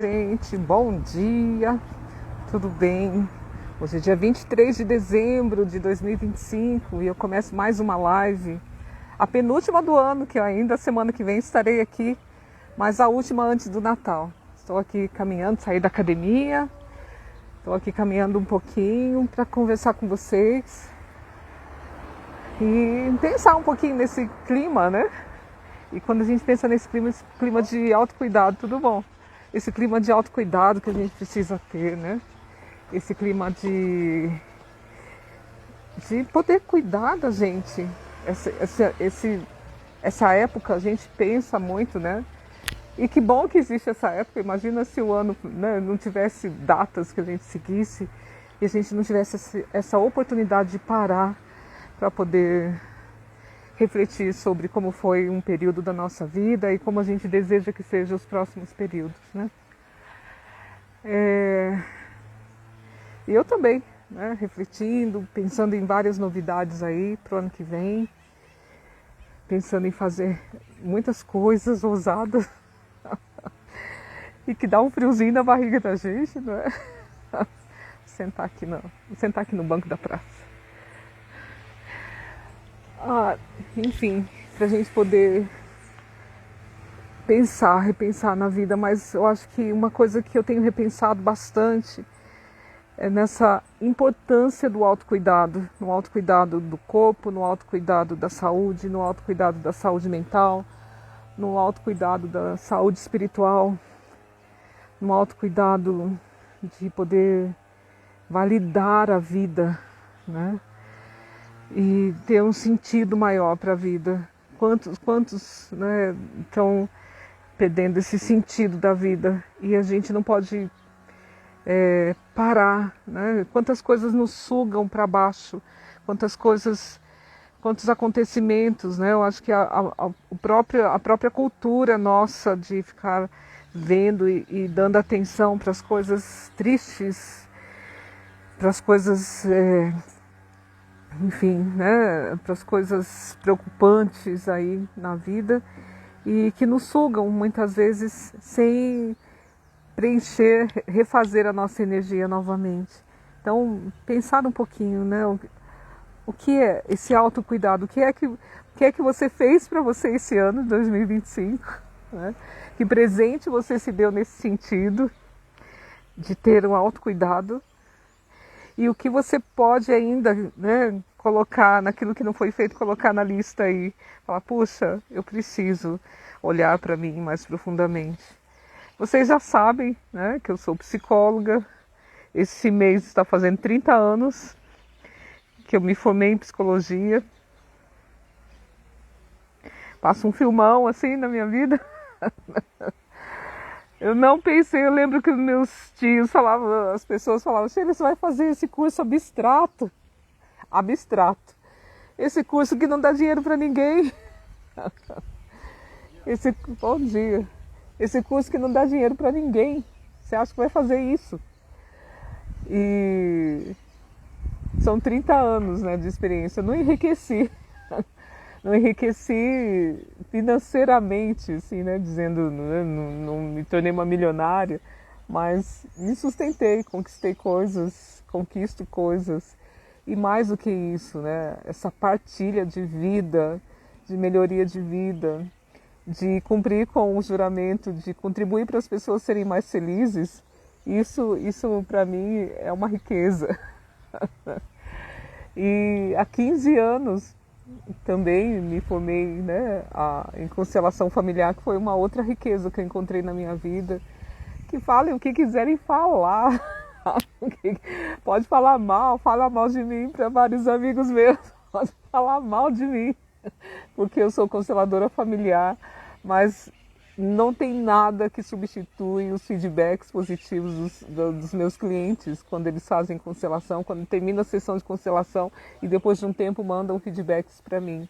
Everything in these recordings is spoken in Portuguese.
Gente, bom dia, tudo bem? Hoje é dia 23 de dezembro de 2025 e eu começo mais uma live, a penúltima do ano, que ainda semana que vem estarei aqui, mas a última antes do Natal. Estou aqui caminhando, saí da academia, estou aqui caminhando um pouquinho para conversar com vocês e pensar um pouquinho nesse clima, né? E quando a gente pensa nesse clima, esse clima de autocuidado, tudo bom? Esse clima de autocuidado que a gente precisa ter, né? Esse clima de poder cuidar da gente. Essa época a gente pensa muito, né? E que bom que existe essa época. Imagina se o ano, né, não tivesse datas que a gente seguisse e a gente não tivesse essa oportunidade de parar para poder refletir sobre como foi um período da nossa vida e como a gente deseja que sejam os próximos períodos, né? E eu também, né, refletindo, pensando em várias novidades aí para o ano que vem, pensando em fazer muitas coisas ousadas e que dá um friozinho na barriga da gente, não é? Sentar aqui no banco da praça. Enfim, para a gente poder repensar na vida, mas eu acho que uma coisa que eu tenho repensado bastante é nessa importância do autocuidado, no autocuidado do corpo, no autocuidado da saúde, no autocuidado da saúde mental, no autocuidado da saúde espiritual, no autocuidado de poder validar a vida, né? E ter um sentido maior para a vida. Quantos, né, estão perdendo esse sentido da vida e a gente não pode parar, né? Quantas coisas nos sugam para baixo, quantos acontecimentos, né? Eu acho que a própria cultura nossa de ficar vendo e dando atenção para as coisas tristes, para as coisas, enfim, né? Para as coisas preocupantes aí na vida e que nos sugam muitas vezes sem preencher, refazer a nossa energia novamente. Então, pensar um pouquinho, né? O que é esse autocuidado? O que é que você fez para você esse ano de 2025? Né? Que presente você se deu nesse sentido de ter um autocuidado? E o que você pode ainda, né, colocar naquilo que não foi feito, colocar na lista aí. Falar, puxa, eu preciso olhar para mim mais profundamente. Vocês já sabem, né, que eu sou psicóloga. Esse mês está fazendo 30 anos que eu me formei em psicologia. Passo um filmão assim na minha vida. Eu não pensei, eu lembro que meus tios falavam, as pessoas falavam, Sheila, você vai fazer esse curso abstrato. Abstrato. Esse curso que não dá dinheiro para ninguém. Bom dia. Esse curso que não dá dinheiro para ninguém. Você acha que vai fazer isso? E são 30 anos, né, de experiência. Eu não enriqueci. Não enriqueci financeiramente, assim, né, dizendo, né, não me tornei uma milionária, mas me sustentei, conquistei coisas, conquisto coisas. E mais do que isso, né, essa partilha de vida, de melhoria de vida, de cumprir com o juramento, de contribuir para as pessoas serem mais felizes, isso para mim é uma riqueza. E há 15 anos também me formei, né, em constelação familiar, que foi uma outra riqueza que eu encontrei na minha vida. Que falem o que quiserem falar. Pode falar mal, fala mal de mim para vários amigos meus. Pode falar mal de mim, porque eu sou consteladora familiar, mas não tem nada que substitui os feedbacks positivos dos meus clientes quando eles fazem constelação, quando termina a sessão de constelação e depois de um tempo mandam feedbacks para mim.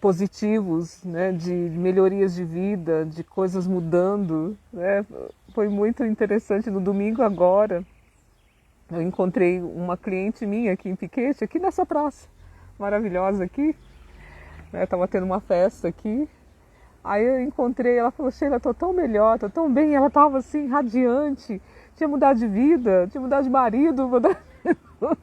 Positivos, né, de melhorias de vida, de coisas mudando. Né? Foi muito interessante. No domingo agora, eu encontrei uma cliente minha aqui em Piquete, aqui nessa praça maravilhosa aqui. Estava tendo uma festa aqui. Aí eu encontrei, ela falou, Sheila, tô tão melhor, tô tão bem. Ela tava assim, radiante, tinha mudado de vida, tinha mudado de marido, mudado de tudo.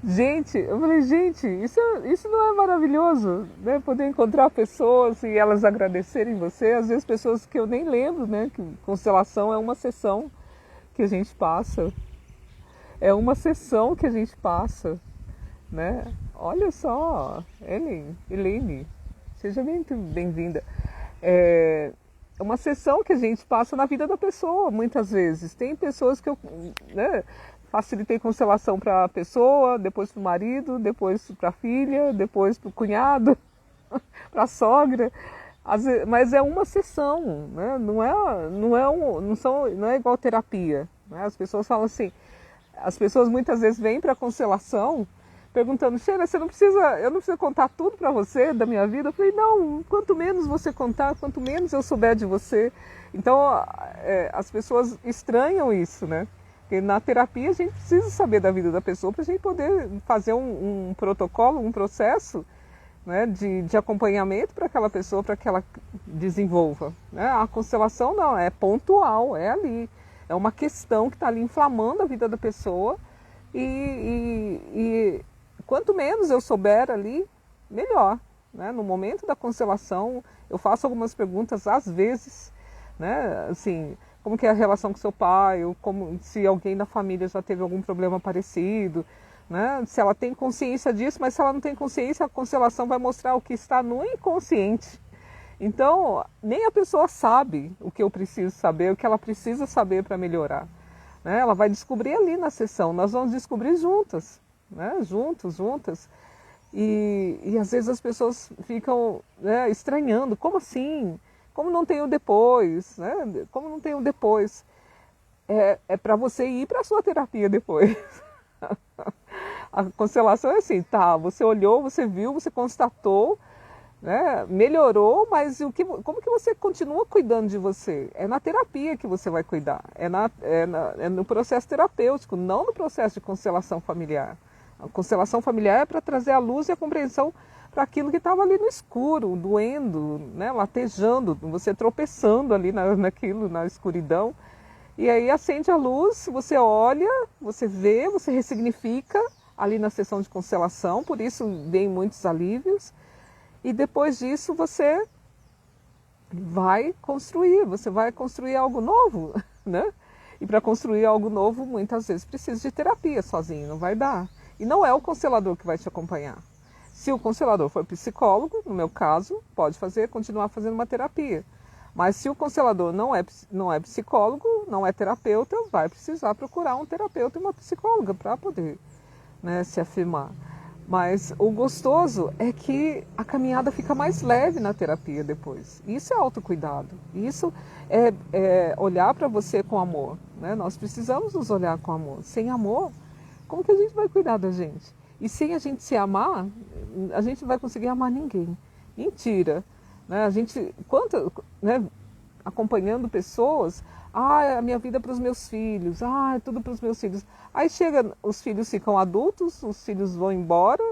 Gente, eu falei, gente, isso não é maravilhoso, né? Poder encontrar pessoas e elas agradecerem você, às vezes pessoas que eu nem lembro, né? Que constelação é uma sessão que a gente passa, é uma sessão que a gente passa, né? Olha só, Elaine, seja muito bem-vinda. É uma sessão que a gente passa na vida da pessoa, muitas vezes. Tem pessoas que eu, né, facilitei constelação para a pessoa, depois para o marido, depois para a filha, depois para o cunhado, para a sogra. Mas é uma sessão, né? Não é igual terapia. Né? As pessoas falam assim, as pessoas muitas vezes vêm para a constelação perguntando, Sheila, eu não preciso contar tudo para você da minha vida. Eu falei, não, quanto menos você contar, quanto menos eu souber de você. Então, as pessoas estranham isso, né? Porque na terapia a gente precisa saber da vida da pessoa para a gente poder fazer um protocolo, um processo, né, de acompanhamento para aquela pessoa, para que ela desenvolva. Né? A constelação não, é pontual, é ali. É uma questão que está ali inflamando a vida da pessoa e quanto menos eu souber ali, melhor. Né? No momento da constelação, eu faço algumas perguntas às vezes, né? Assim, como que é a relação com seu pai, ou como, se alguém da família já teve algum problema parecido, né? Se ela tem consciência disso, mas se ela não tem consciência, a constelação vai mostrar o que está no inconsciente. Então, nem a pessoa sabe o que eu preciso saber, o que ela precisa saber para melhorar. Né? Ela vai descobrir ali na sessão, nós vamos descobrir juntas, né? Juntas. E às vezes as pessoas ficam, né, estranhando, como assim? Como não tem o depois? Né? Como não tem o depois? É para você ir para a sua terapia depois. A constelação é assim, tá, você olhou, você viu, você constatou, né, melhorou, mas como que você continua cuidando de você? É na terapia que você vai cuidar, é no processo terapêutico, não no processo de constelação familiar. A constelação familiar é para trazer a luz e a compreensão para aquilo que estava ali no escuro, doendo, né, latejando, você tropeçando ali naquilo, na escuridão. E aí acende a luz, você olha, você vê, você ressignifica ali na sessão de constelação, por isso vem muitos alívios. E depois disso você vai construir algo novo, né? E para construir algo novo, muitas vezes precisa de terapia sozinho, não vai dar. E não é o constelador que vai te acompanhar. Se o constelador for psicólogo, no meu caso, pode continuar fazendo uma terapia. Mas se o constelador não é psicólogo, não é terapeuta, vai precisar procurar um terapeuta e uma psicóloga para poder, né, se afirmar. Mas o gostoso é que a caminhada fica mais leve na terapia depois. Isso é autocuidado. Isso é olhar para você com amor. Né? Nós precisamos nos olhar com amor. Sem amor, como que a gente vai cuidar da gente? E sem a gente se amar, a gente não vai conseguir amar ninguém. Mentira. Né? A gente, né, acompanhando pessoas, a minha vida é para os meus filhos, é tudo para os meus filhos. Aí chega, os filhos ficam adultos, os filhos vão embora,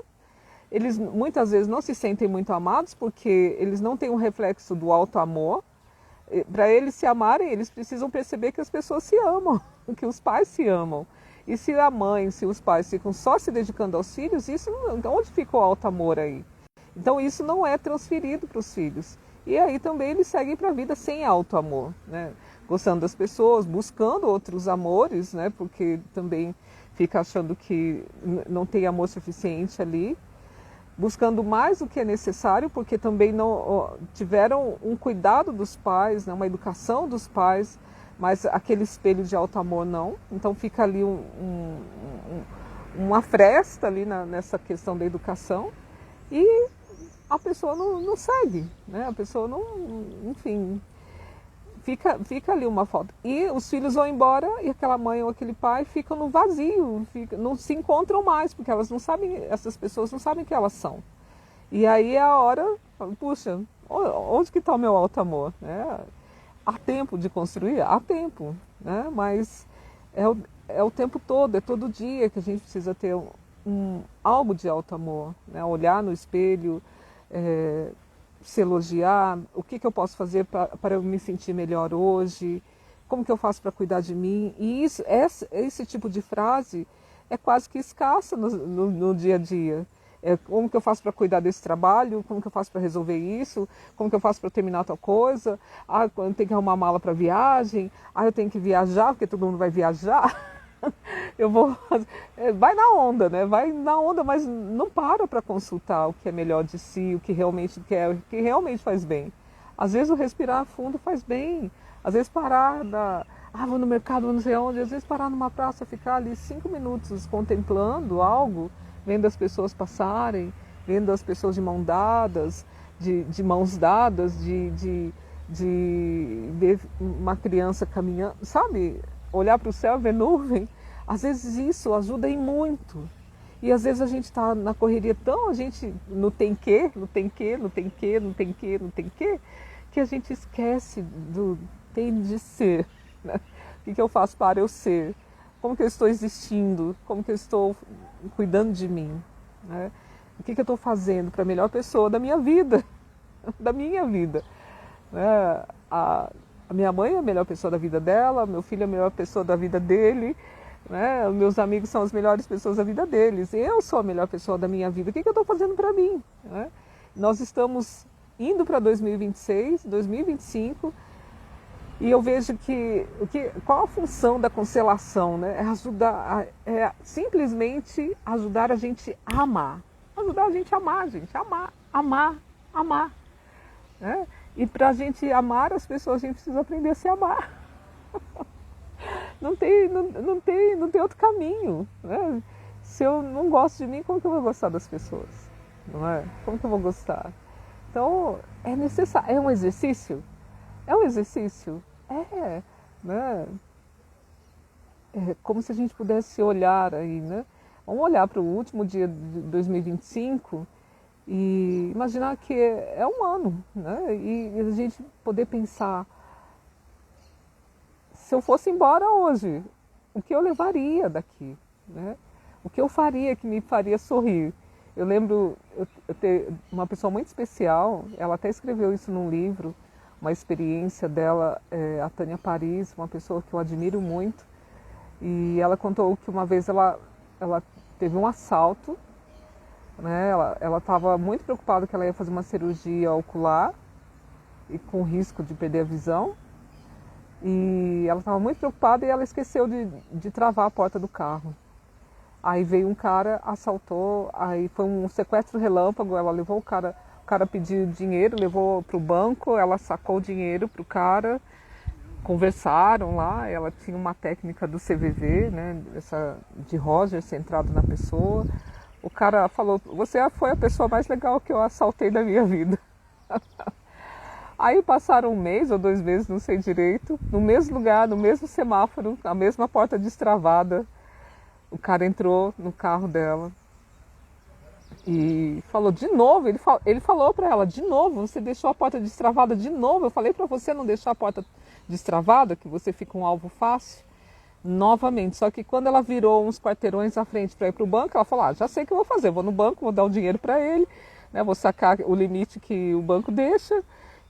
eles muitas vezes não se sentem muito amados porque eles não têm um reflexo do alto amor. Para eles se amarem, eles precisam perceber que as pessoas se amam, que os pais se amam. E se a mãe, se os pais ficam só se dedicando aos filhos, onde fica o alto amor aí? Então isso não é transferido para os filhos. E aí também eles seguem para a vida sem alto amor, né? Gostando das pessoas, buscando outros amores, né? Porque também fica achando que não tem amor suficiente ali, buscando mais do que é necessário, porque também não tiveram um cuidado dos pais, né? Uma educação dos pais, mas aquele espelho de alto amor não. Então fica ali uma fresta ali nessa questão da educação e a pessoa não segue, né? A pessoa não, enfim, fica ali uma falta. E os filhos vão embora e aquela mãe ou aquele pai ficam no vazio, não se encontram mais, porque elas não sabem, essas pessoas não sabem quem elas são. E aí é a hora, puxa, onde que está o meu alto amor? Há tempo de construir? Há tempo, né? Mas é o tempo todo, é todo dia que a gente precisa ter algo de alto amor, né? Olhar no espelho, se elogiar, o que eu posso fazer para eu me sentir melhor hoje, como que eu faço para cuidar de mim. E esse tipo de frase é quase que escassa no dia a dia. Como que eu faço para cuidar desse trabalho, como que eu faço para resolver isso, como que eu faço para terminar tal coisa, eu tenho que arrumar mala para viagem, eu tenho que viajar, porque todo mundo vai viajar. Eu vou. Vai na onda, né? Vai na onda, mas não para consultar o que é melhor de si, o que realmente quer, o que realmente faz bem. Às vezes o respirar fundo faz bem. Às vezes parar vou no mercado, não sei onde. Às vezes parar numa praça, ficar ali 5 minutos contemplando algo, vendo as pessoas passarem, vendo as pessoas de mão dadas, de mãos dadas, de ver uma criança caminhando, sabe? Olhar para o céu e ver nuvem, às vezes isso ajuda em muito. E às vezes a gente está na correria tão, a gente não tem que, que a gente esquece do tem de ser. Né? O que eu faço para eu ser? Como que eu estou existindo? Como que eu estou cuidando de mim? Né? O que eu estou fazendo para a melhor pessoa da minha vida? Da minha vida. Né? A minha mãe é a melhor pessoa da vida dela, meu filho é a melhor pessoa da vida dele, né? Meus amigos são as melhores pessoas da vida deles. Eu sou a melhor pessoa da minha vida. O que eu estou fazendo para mim? Né? Nós estamos indo para 2026, 2025, e eu vejo qual a função da constelação? Né? É ajudar, simplesmente ajudar a gente a amar. Ajudar a gente a amar, gente. Amar. Né? E para a gente amar as pessoas, a gente precisa aprender a se amar. Não tem outro caminho. Né? Se eu não gosto de mim, como que eu vou gostar das pessoas? Não é? Como que eu vou gostar? Então, é necessário. É um exercício? É um exercício? Né? É como se a gente pudesse olhar aí, né? Vamos olhar para o último dia de 2025 e imaginar que é um ano, né? E a gente poder pensar, se eu fosse embora hoje, o que eu levaria daqui? Né? O que eu faria que me faria sorrir? Eu lembro, eu ter uma pessoa muito especial, ela até escreveu isso num livro, uma experiência dela, a Tânia Paris, uma pessoa que eu admiro muito, e ela contou que uma vez ela teve um assalto, né? Ela estava muito preocupada que ela ia fazer uma cirurgia ocular e com risco de perder a visão. E ela estava muito preocupada e ela esqueceu de travar a porta do carro. Aí veio um cara, assaltou, aí foi um sequestro relâmpago, ela levou o cara pediu dinheiro, levou para o banco, ela sacou o dinheiro para o cara, conversaram lá, ela tinha uma técnica do CVV, né, de Roger centrado na pessoa. O cara falou, você foi a pessoa mais legal que eu assaltei da minha vida. Aí passaram 1 mês ou 2 meses, não sei direito, no mesmo lugar, no mesmo semáforo, a mesma porta destravada. O cara entrou no carro dela e falou de novo, ele falou para ela, de novo, você deixou a porta destravada de novo, eu falei para você não deixar a porta destravada, que você fica um alvo fácil. Novamente, só que quando ela virou uns quarteirões à frente para ir para o banco, ela falou, já sei o que eu vou fazer, vou no banco, vou dar o dinheiro para ele, né, vou sacar o limite que o banco deixa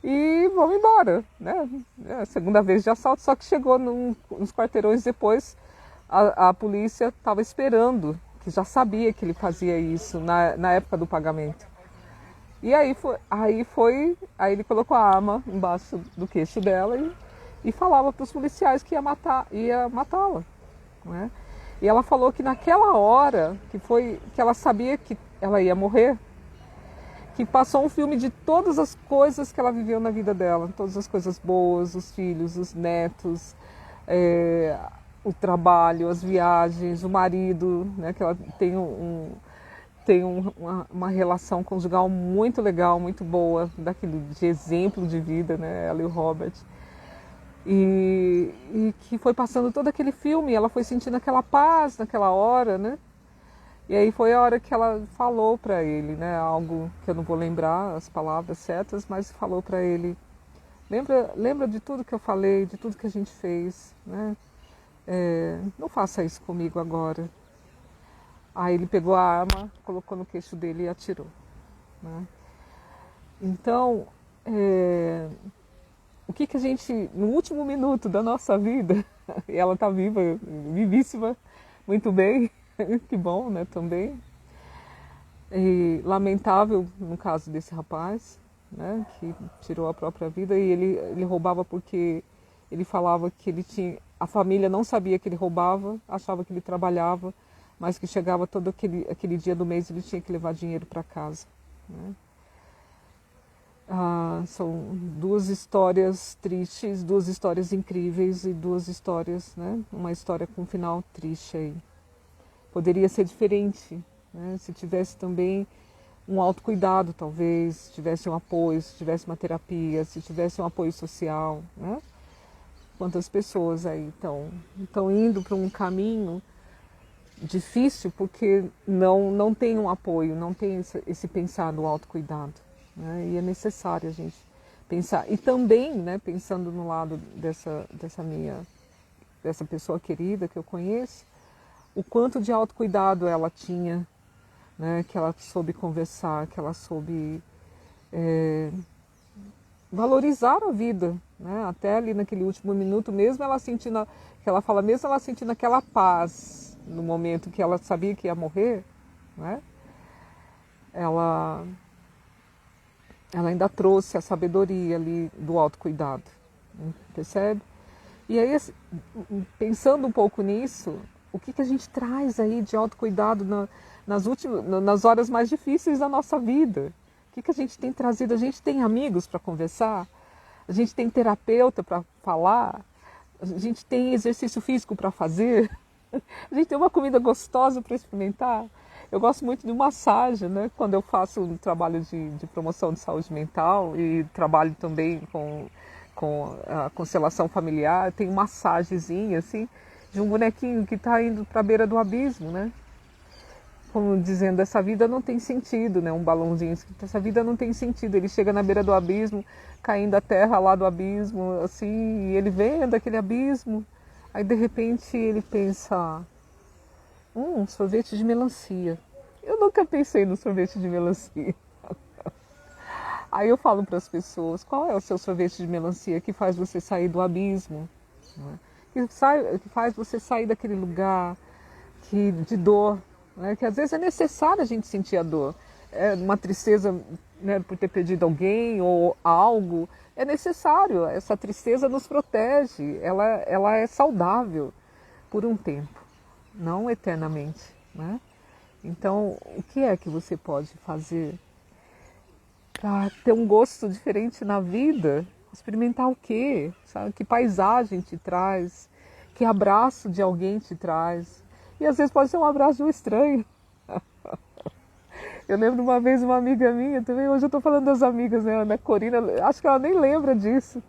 e vamos embora. Né? É a segunda vez de assalto, só que chegou uns quarteirões depois, a polícia estava esperando, que já sabia que ele fazia isso na época do pagamento. E aí ele colocou a arma embaixo do queixo dela e falava para os policiais que ia matá-la. Né? E ela falou que naquela hora, que ela sabia que ela ia morrer, que passou um filme de todas as coisas que ela viveu na vida dela, todas as coisas boas, os filhos, os netos, o trabalho, as viagens, o marido, né, que ela tem uma relação conjugal muito legal, muito boa, de exemplo de vida, né, ela e o Robert. E que foi passando todo aquele filme, ela foi sentindo aquela paz naquela hora, né? E aí foi a hora que ela falou para ele, né? Algo que eu não vou lembrar as palavras certas, mas falou para ele: lembra de tudo que eu falei, de tudo que a gente fez, né? Não faça isso comigo agora. Aí ele pegou a arma, colocou no queixo dele e atirou. Né? Então, o que a gente, no último minuto da nossa vida, e ela está viva, vivíssima, muito bem, que bom, né, também. E lamentável no caso desse rapaz, né, que tirou a própria vida, e ele roubava porque ele falava que ele tinha, a família não sabia que ele roubava, achava que ele trabalhava, mas que chegava todo aquele dia do mês ele tinha que levar dinheiro para casa, né? São duas histórias tristes, duas histórias incríveis e duas histórias, né? Uma história com um final triste aí. Poderia ser diferente, né? Se tivesse também um autocuidado, talvez, se tivesse um apoio, se tivesse uma terapia, se tivesse um apoio social, né? Quantas pessoas aí estão indo para um caminho difícil porque não tem um apoio, não tem esse pensar no autocuidado, né? E é necessário a gente pensar. E também, né, pensando no lado dessa pessoa querida que eu conheço, o quanto de autocuidado ela tinha, né, que ela soube conversar, que ela soube valorizar a vida, né? Até ali naquele último minuto, mesmo ela sentindo, que ela fala, mesmo ela sentindo aquela paz no momento que ela sabia que ia morrer, né? Ela ainda trouxe a sabedoria ali do autocuidado, percebe? E aí, pensando um pouco nisso, o que a gente traz aí de autocuidado nas horas mais difíceis da nossa vida? O que a gente tem trazido? A gente tem amigos para conversar? A gente tem terapeuta para falar? A gente tem exercício físico para fazer? A gente tem uma comida gostosa para experimentar? Eu gosto muito de massagem, né? Quando eu faço um trabalho de promoção de saúde mental e trabalho também com a constelação familiar, tem uma massagenzinha assim, de um bonequinho que está indo para a beira do abismo, né? Como dizendo, essa vida não tem sentido, né? Um balãozinho escrito, essa vida não tem sentido. Ele chega na beira do abismo, caindo a terra lá do abismo, assim, e ele vendo aquele abismo. Aí de repente ele pensa, sorvete de melancia. Eu nunca pensei no sorvete de melancia. Aí eu falo para as pessoas, qual é o seu sorvete de melancia que faz você sair do abismo? Né? Que faz você sair daquele lugar de dor, né? Que às vezes é necessário a gente sentir a dor. É uma tristeza, né, por ter perdido alguém ou algo, é necessário. Essa tristeza nos protege, ela é saudável por um tempo, não eternamente, né? Então, o que é que você pode fazer para ter um gosto diferente na vida? Experimentar o quê? Sabe? Que paisagem te traz? Que abraço de alguém te traz? E às vezes pode ser um abraço de um estranho. Eu lembro uma vez uma amiga minha, também hoje eu estou falando das amigas, né, Ana Corina, acho que ela nem lembra disso.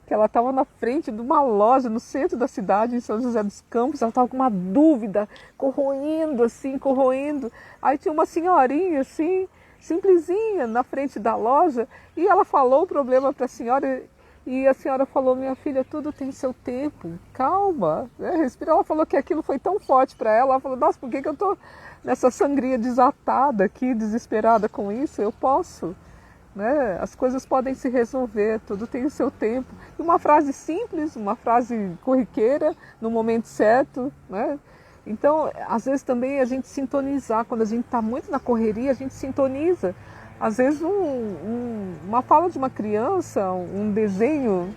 Que ela estava na frente de uma loja no centro da cidade, em São José dos Campos, ela estava com uma dúvida, corroendo assim, corroendo. Aí tinha uma senhorinha assim, simplesinha, na frente da loja, e ela falou o problema para a senhora, e a senhora falou, minha filha, tudo tem seu tempo, calma, né? Respira. Ela falou que aquilo foi tão forte para ela, ela falou, nossa, por que eu estou nessa sangria desatada aqui, desesperada com isso? Eu posso. Né? As coisas podem se resolver, tudo tem o seu tempo. E uma frase simples, uma frase corriqueira, no momento certo, né? Então, às vezes também a gente sintonizar, quando a gente está muito na correria, a gente sintoniza. Às vezes uma fala de uma criança, um desenho,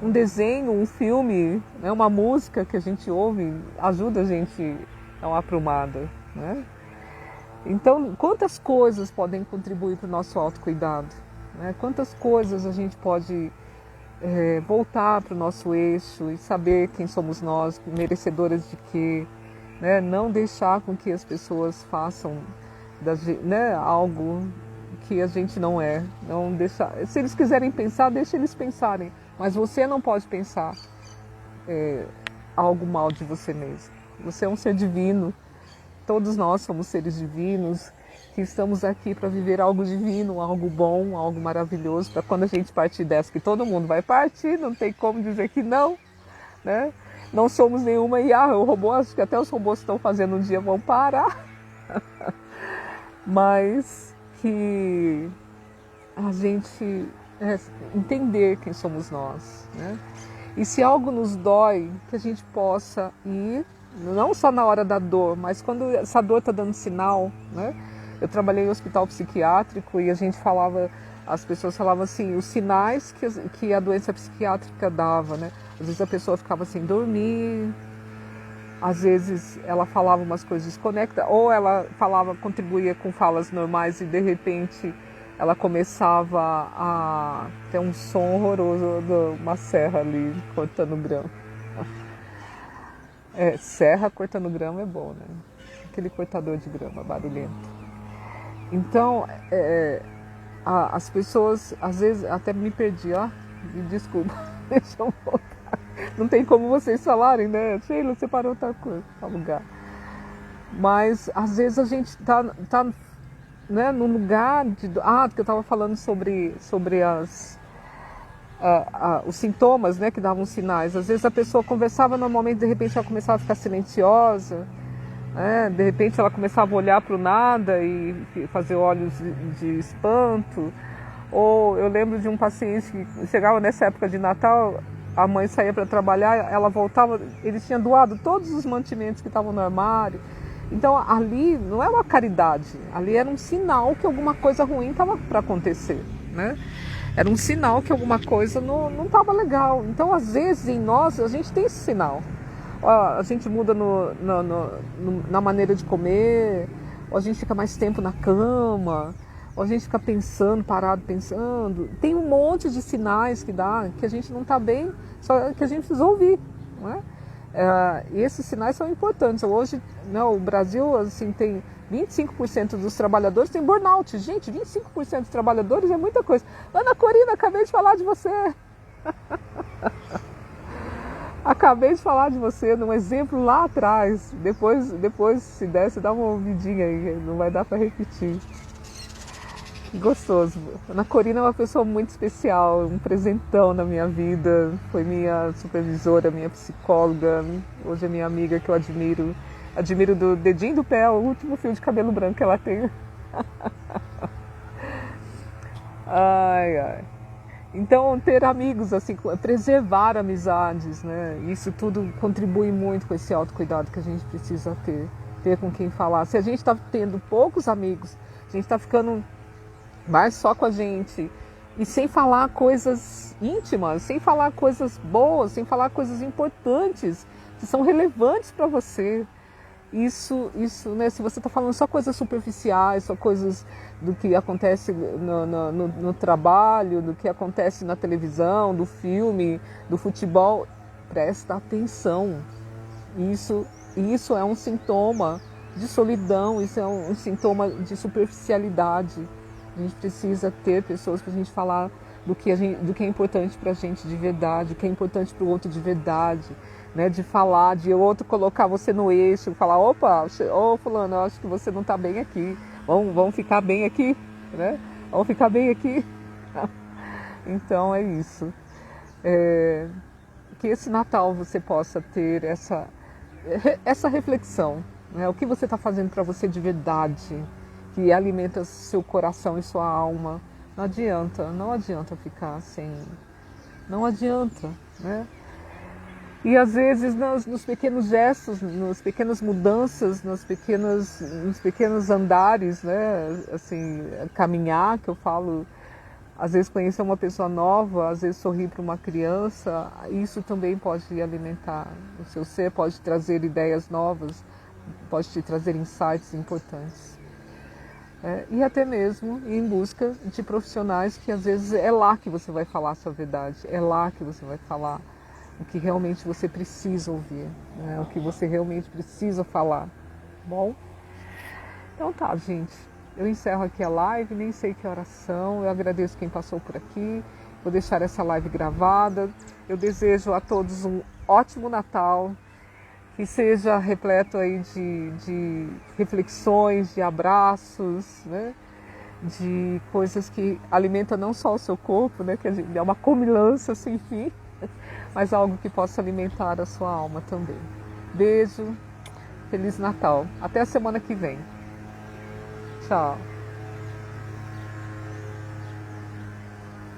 um filme, né? Uma música que a gente ouve, ajuda a gente a dar uma aprumada, né? Então, quantas coisas podem contribuir para o nosso autocuidado? Né? Quantas coisas a gente pode voltar para o nosso eixo e saber quem somos nós, merecedoras de quê? Né? Não deixar com que as pessoas façam né, algo que a gente não é. Não deixar, se eles quiserem pensar, deixa eles pensarem. Mas você não pode pensar algo mal de você mesmo. Você é um ser divino. Todos nós somos seres divinos, que estamos aqui para viver algo divino, algo bom, algo maravilhoso, para quando a gente partir dessa, que todo mundo vai partir, não tem como dizer que não, né? Não somos nenhuma IA, o robô, acho que até os robôs que estão fazendo um dia vão parar. Mas que a gente entender quem somos nós, né? E se algo nos dói, que a gente possa ir, não só na hora da dor, mas quando essa dor está dando sinal, né? Eu trabalhei em hospital psiquiátrico e a gente falava, as pessoas falavam assim, os sinais que a doença psiquiátrica dava, né? Às vezes a pessoa ficava sem dormir, às vezes ela falava umas coisas desconectadas, ou ela falava, contribuía com falas normais e de repente ela começava a ter um som horroroso de uma serra ali cortando grama. Serra cortando grama é bom, né? Aquele cortador de grama barulhento. Então, as pessoas, às vezes, até me perdi, ó, me desculpa, deixa eu voltar. Não tem como vocês falarem, né? Sheila, você parou tal coisa, tal lugar. Mas, às vezes, a gente tá né, no lugar de... que eu estava falando sobre os sintomas, né, que davam sinais. Às vezes a pessoa conversava normalmente, de repente ela começava a ficar silenciosa, né, de repente ela começava a olhar para o nada e fazer olhos de espanto. Ou eu lembro de um paciente que chegava nessa época de Natal, a mãe saía para trabalhar, ela voltava, ele tinha doado todos os mantimentos que estavam no armário. Então ali não é uma caridade, ali era um sinal que alguma coisa ruim estava para acontecer, né? Era um sinal que alguma coisa não estava legal. Então às vezes em nós a gente tem esse sinal. A gente muda na maneira de comer, ou a gente fica mais tempo na cama, ou a gente fica pensando, parado pensando. Tem um monte de sinais que dá, que a gente não está bem, só que a gente precisa ouvir, não é? E esses sinais são importantes. Hoje, né, o Brasil assim, tem 25% dos trabalhadores tem burnout. Gente, 25% dos trabalhadores é muita coisa. Ana Corina, acabei de falar de você. Acabei de falar de você num exemplo lá atrás. Depois se der, você dá uma ouvidinha aí. Não vai dar para repetir. Que gostoso. Ana Corina é uma pessoa muito especial, um presentão na minha vida. Foi minha supervisora, minha psicóloga. Hoje é minha amiga que eu admiro. Admiro do dedinho do pé, o último fio de cabelo branco que ela tem. Ai, ai. Então, ter amigos, assim, preservar amizades, né? Isso tudo contribui muito com esse autocuidado que a gente precisa ter com quem falar. Se a gente está tendo poucos amigos, a gente está ficando mais só com a gente e sem falar coisas íntimas, sem falar coisas boas, sem falar coisas importantes que são relevantes para você. Isso, né, se você está falando só coisas superficiais, só coisas do que acontece no trabalho, do que acontece na televisão, do filme, do futebol, presta atenção. Isso é um sintoma de solidão, isso é um sintoma de superficialidade. A gente precisa ter pessoas para a gente falar do que é importante para a gente de verdade, o que é importante para o outro de verdade. Né, de falar, de outro colocar você no eixo, falar, opa, fulano, eu acho que você não está bem aqui, vamos ficar bem aqui, né? Vamos ficar bem aqui. Então é isso. Que esse Natal você possa ter essa reflexão, né? O que você está fazendo para você de verdade, que alimenta seu coração e sua alma. Não adianta ficar sem, não adianta, né? E às vezes nos pequenos gestos, nas pequenas mudanças, nos pequenos andares, né? Assim, caminhar, que eu falo, às vezes conhecer uma pessoa nova, às vezes sorrir para uma criança, isso também pode alimentar o seu ser, pode trazer ideias novas, pode te trazer insights importantes. E até mesmo ir em busca de profissionais que às vezes é lá que você vai falar a sua verdade, é lá que você vai falar o que realmente você precisa ouvir, né? O que você realmente precisa falar. Bom? Então tá, gente. Eu encerro aqui a live, nem sei que horas são. Eu agradeço quem passou por aqui. Vou deixar essa live gravada. Eu desejo a todos um ótimo Natal, que seja repleto aí de reflexões, de abraços, né? De coisas que alimentam não só o seu corpo, né? Que é uma comilança sem fim, mas algo que possa alimentar a sua alma também. Beijo, Feliz Natal. Até a semana que vem. Tchau.